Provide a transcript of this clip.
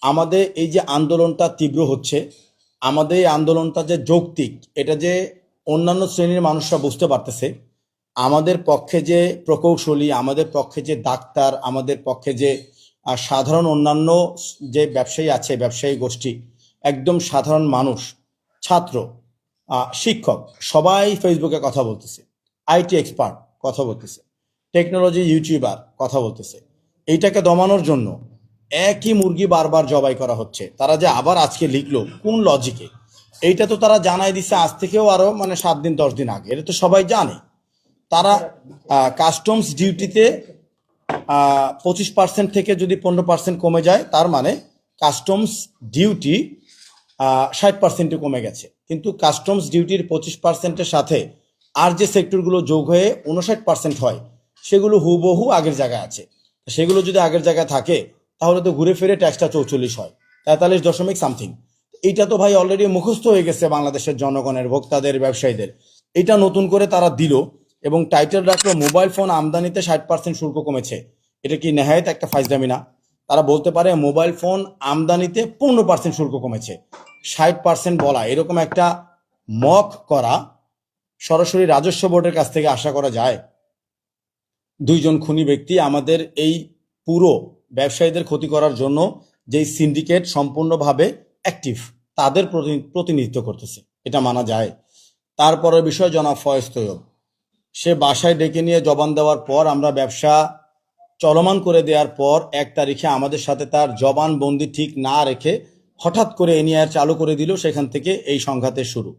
আমাদের এই যে আন্দোলনটা তীব্র হচ্ছে, আমাদের এই আন্দোলনটা যে যৌক্তিক, এটা যে অন্যান্য শ্রেণীর মানুষরা বুঝতে পারতেছে। আমাদের পক্ষে যে প্রকৌশলী, আমাদের পক্ষে যে ডাক্তার, আমাদের পক্ষে যে সাধারণ অন্যান্য যে ব্যবসায়ী আছে, ব্যবসায়ী গোষ্ঠী, একদম সাধারণ মানুষ, ছাত্র, শিক্ষক, সবাই ফেসবুকে কথা বলতেছে, আইটি এক্সপার্ট কথা বলতেছে, টেকনোলজি ইউটিউবার কথা বলতেছে। এইটাকে দমানোর জন্য একই মুরগি বারবার জবাই করা হচ্ছে। তারা যে আবার আজকে লিখলো কোন লজিকে, এইটা তো তারা জানাই দিছে আজ থেকেও আরো মানে 7 দিন 10 দিন আগে, এটা তো সবাই জানে। তারা কাস্টমস ডিউটিতে 25% থেকে যদি 15% কমে যায়, তার মানে কাস্টমস ডিউটি 60% কমে গেছে। কিন্তু কাস্টমস ডিউটির 25%-এর সাথে আর যে সেক্টরগুলো যোগ হয়ে 59% হয়, সেগুলো হুবহু আগের জায়গায় আছে। সেগুলো যদি আগের জায়গায় থাকে, তাহলে তো ঘুরে ফিরে ট্যাক্সটা 44 হয়, 43 দশমিক সামথিং। এইটা তো ভাই অলরেডি মুখস্থ হয়ে গেছে বাংলাদেশের জনগণের, ভোক্তাদের, ব্যবসায়ীদের। এটা নতুন করে তারা দিল এবং টাইটেল রাখলো মোবাইল ফোন আমদানিতে 60% শুল্ক কমেছে। এটা কি নেহায়েত একটা ফাইজলামি না? তারা বলতে পারে মোবাইল ফোন আমদানিতে 15% শুল্ক কমেছে, 60% বলা, এরকম একটা মক করা সরাসরি রাজস্ব বোর্ডের কাছ থেকে আশা করা যায়? দুইজন খুনি ব্যক্তি আমাদের এই পুরো ব্যবসায়ীদের ক্ষতি করার জন্য যেই সিন্ডিকেট সম্পূর্ণভাবে অ্যাক্টিভ, তাদের প্রতিনিধিত্ব করতেছে, এটা মানা যায়? তারপরের বিষয় জনাব ফয়েজ তৈয়ব, সে বাসায় ডেকে নিয়ে জবান দেওয়ার পর, আমরা ব্যবসা চলমান করে দেওয়ার পর 1 তারিখে আমাদের সাথে তার জবানবন্দি ঠিক না রেখে হঠাৎ করে এনআইআর চালু করে দিল। সেখান থেকে এই সংঘাতের শুরু।